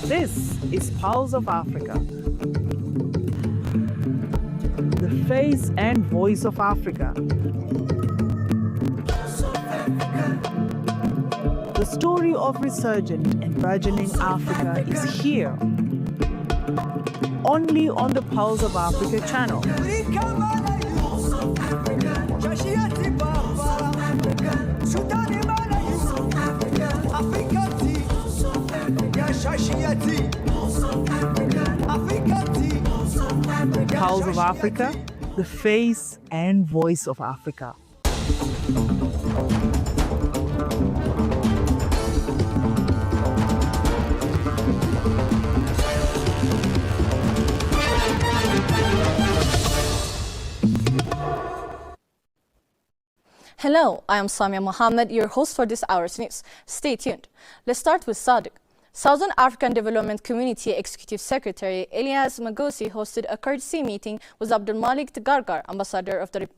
This is Pulse of Africa, the face and voice of Africa. The story of resurgent and burgeoning Africa is here, only on the Pulse of Africa channel. Pulse of Africa, the face and voice of Africa. Hello, I am Samia Mohammed, your host for this hour's news. Stay tuned. Let's start with SADC. Southern African Development Community Executive Secretary Elias Magosi hosted a courtesy meeting with Abdulmalik Tgargar, Ambassador of the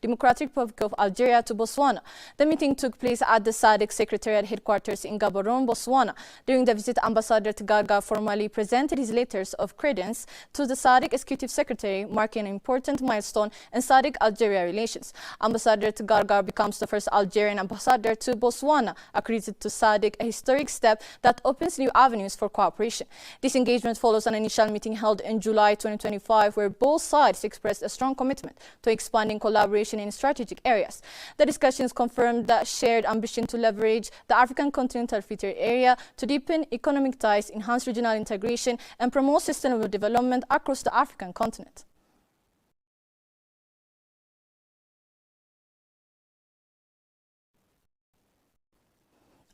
Democratic Republic of Algeria to Botswana. The meeting took place at the SADC Secretariat headquarters in Gaborone, Botswana. During the visit, Ambassador Tgargar formally presented his letters of credence to the SADC Executive Secretary, marking an important milestone in SADC-Algeria relations. Ambassador Tgargar becomes the first Algerian ambassador to Botswana, accredited to SADC, a historic step that opens new avenues for cooperation. This engagement follows an initial meeting held in July 2025 where both sides expressed a strong commitment to expanding collaboration in strategic areas. The discussions confirmed the shared ambition to leverage the African Continental Free Trade Area to deepen economic ties, enhance regional integration, and promote sustainable development across the African continent.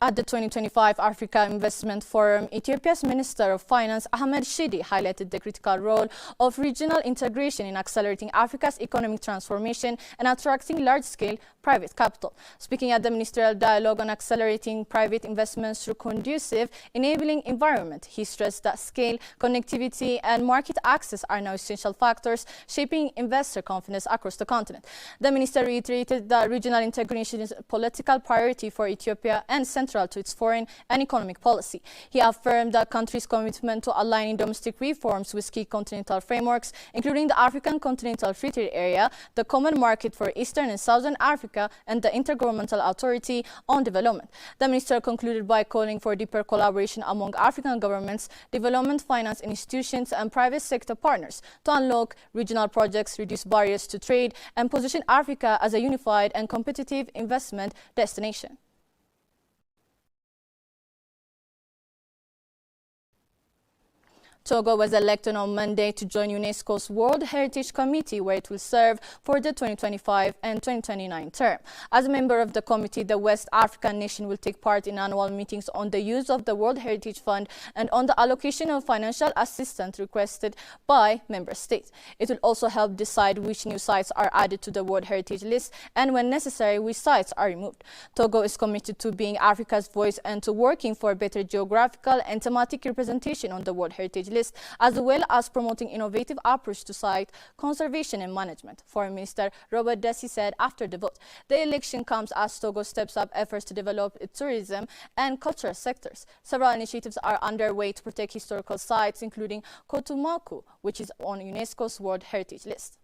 At the 2025 Africa Investment Forum, Ethiopia's Minister of Finance Ahmed Shidi highlighted the critical role of regional integration in accelerating Africa's economic transformation and attracting large-scale private capital. Speaking at the ministerial dialogue on accelerating private investments through conducive, enabling environment, he stressed that scale, connectivity, and market access are now essential factors shaping investor confidence across the continent. The minister reiterated that regional integration is a political priority for Ethiopia and central to its foreign and economic policy. He affirmed the country's commitment to aligning domestic reforms with key continental frameworks, including the African Continental Free Trade Area, the Common Market for Eastern and Southern Africa, and the Intergovernmental Authority on Development. The minister concluded by calling for deeper collaboration among African governments, development finance institutions, and private sector partners to unlock regional projects, reduce barriers to trade, and position Africa as a unified and competitive investment destination. Togo was elected on Monday to join UNESCO's World Heritage Committee, where it will serve for the 2025 and 2029 term. As a member of the committee, the West African nation will take part in annual meetings on the use of the World Heritage Fund and on the allocation of financial assistance requested by member states. It will also help decide which new sites are added to the World Heritage list and, when necessary, which sites are removed. Togo is committed to being Africa's voice and to working for better geographical and thematic representation on the World Heritage list, as well as promoting innovative approach to site conservation and management. Foreign Minister Rabat said after the vote, the election comes as Togo steps up efforts to develop its tourism and cultural sectors. Several initiatives are underway to protect historical sites, including Kotumaku, which is on UNESCO's World Heritage list.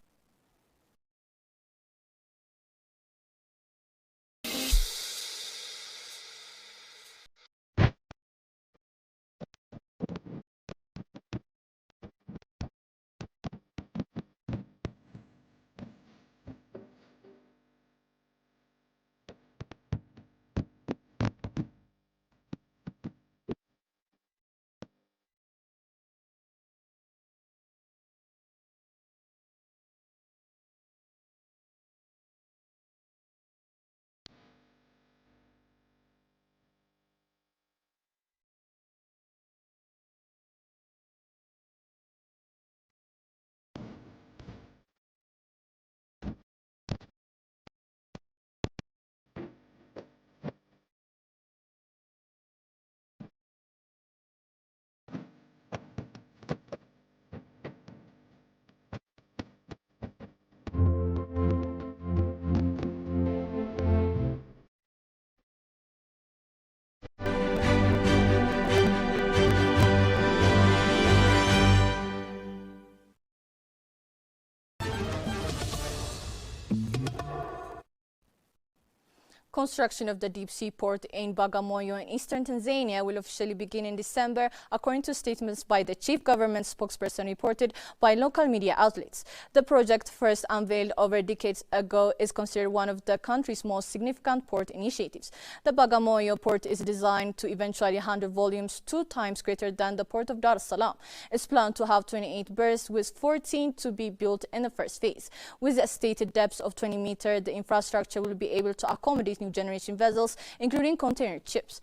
Construction of the deep-sea port in Bagamoyo in eastern Tanzania will officially begin in December, according to statements by the chief government spokesperson reported by local media outlets. The project, first unveiled over decades ago, is considered one of the country's most significant port initiatives. The Bagamoyo port is designed to eventually handle volumes 2 times greater than the port of Dar es Salaam. It's planned to have 28 berths, with 14 to be built in the first phase. With a stated depth of 20 meters, the infrastructure will be able to accommodate new generation vessels, including container ships.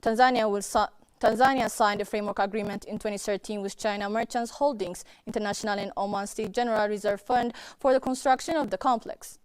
Tanzania signed a framework agreement in 2013 with China Merchants Holdings International and Oman State General Reserve Fund for the construction of the complex.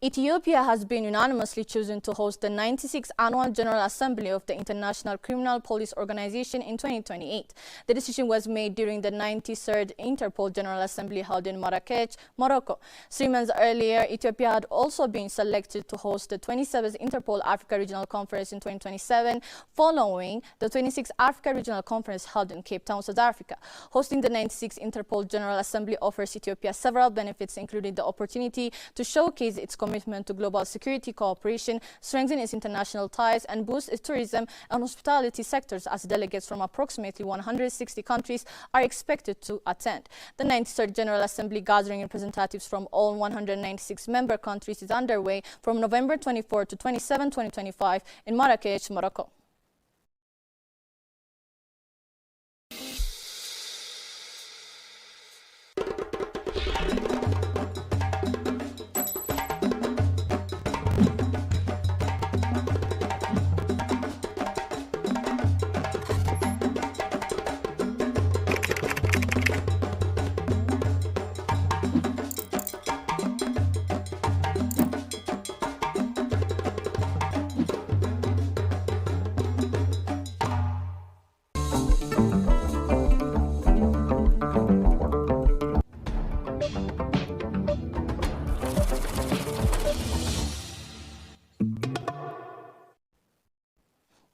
Ethiopia has been unanimously chosen to host the 96th Annual General Assembly of the International Criminal Police Organization in 2028. The decision was made during the 93rd Interpol General Assembly held in Marrakech, Morocco. 3 months earlier, Ethiopia had also been selected to host the 27th Interpol Africa Regional Conference in 2027, following the 26th Africa Regional Conference held in Cape Town, South Africa. Hosting the 96th Interpol General Assembly offers Ethiopia several benefits, including the opportunity to showcase its commitment to global security cooperation, strengthen its international ties, and boost its tourism and hospitality sectors, as delegates from approximately 160 countries are expected to attend. The 93rd General Assembly, gathering representatives from all 196 member countries, is underway from November 24 to 27, 2025 in Marrakech, Morocco.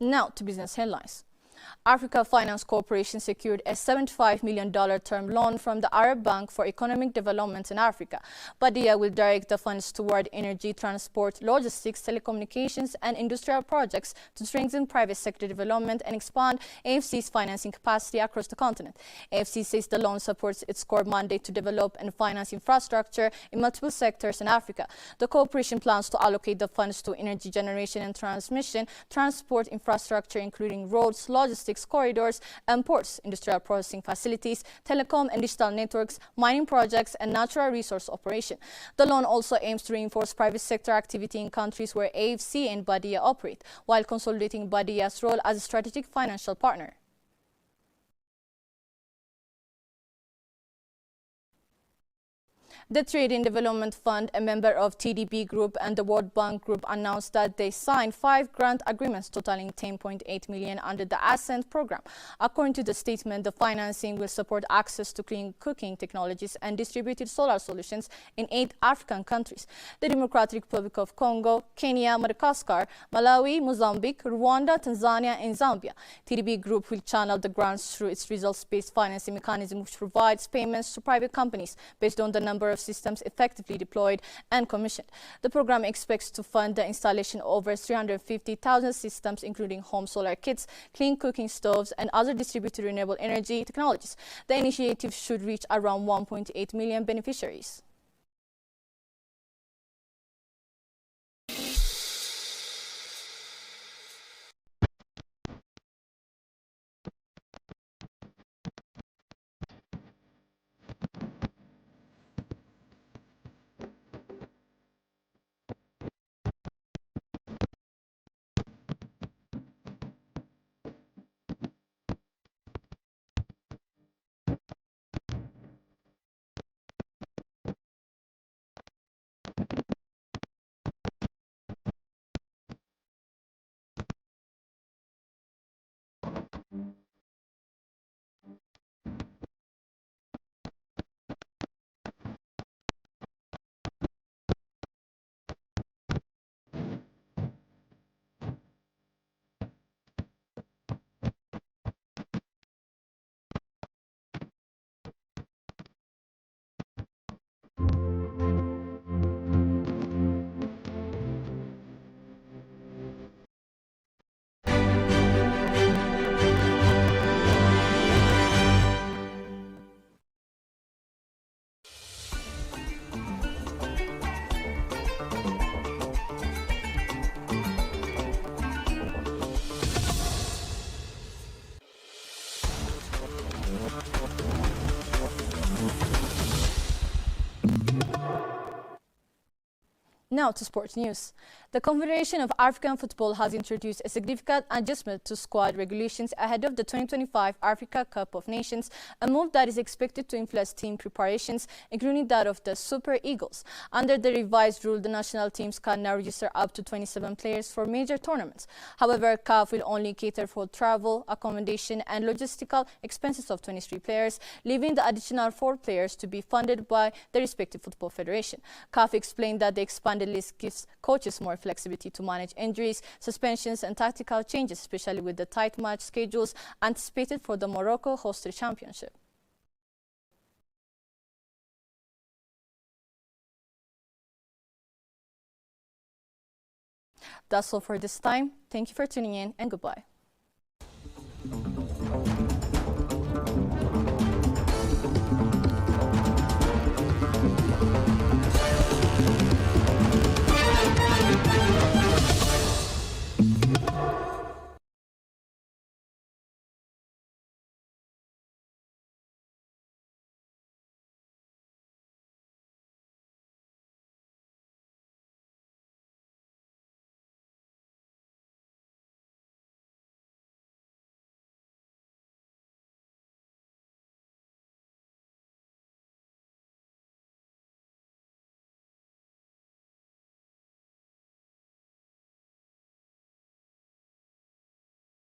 Now to business headlines. Africa Finance Corporation secured a $75 million term loan from the Arab Bank for Economic Development in Africa. Badia will direct the funds toward energy, transport, logistics, telecommunications, and industrial projects to strengthen private sector development and expand AFC's financing capacity across the continent. AFC says the loan supports its core mandate to develop and finance infrastructure in multiple sectors in Africa. The corporation plans to allocate the funds to energy generation and transmission, transport infrastructure, including roads, logistics corridors and ports, industrial processing facilities, telecom and digital networks, mining projects, and natural resource operation. The loan also aims to reinforce private sector activity in countries where AFC and Badia operate, while consolidating Badia's role as a strategic financial partner. The Trade and Development Fund, a member of TDB Group and the World Bank Group, announced that they signed 5 grant agreements totaling $10.8 million under the Ascent program. According to the statement, the financing will support access to clean cooking technologies and distributed solar solutions in 8 African countries: the Democratic Republic of Congo, Kenya, Madagascar, Malawi, Mozambique, Rwanda, Tanzania, and Zambia. TDB Group will channel the grants through its results-based financing mechanism, which provides payments to private companies based on the number of systems effectively deployed and commissioned. The program expects to fund the installation of over 350,000 systems, including home solar kits, clean cooking stoves, and other distributed renewable energy technologies. The initiative should reach around 1.8 million beneficiaries. Now to sports news. The Confederation of African Football has introduced a significant adjustment to squad regulations ahead of the 2025 Africa Cup of Nations, a move that is expected to influence team preparations, including that of the Super Eagles. Under the revised rule, the national teams can now register up to 27 players for major tournaments. However, CAF will only cater for travel, accommodation, and logistical expenses of 23 players, leaving the additional 4 players to be funded by the respective football federation. CAF explained that the expanded list gives coaches more flexibility to manage injuries, suspensions, and tactical changes, especially with the tight match schedules anticipated for the Morocco-hosted championship. That's all for this time. Thank you for tuning in, and goodbye.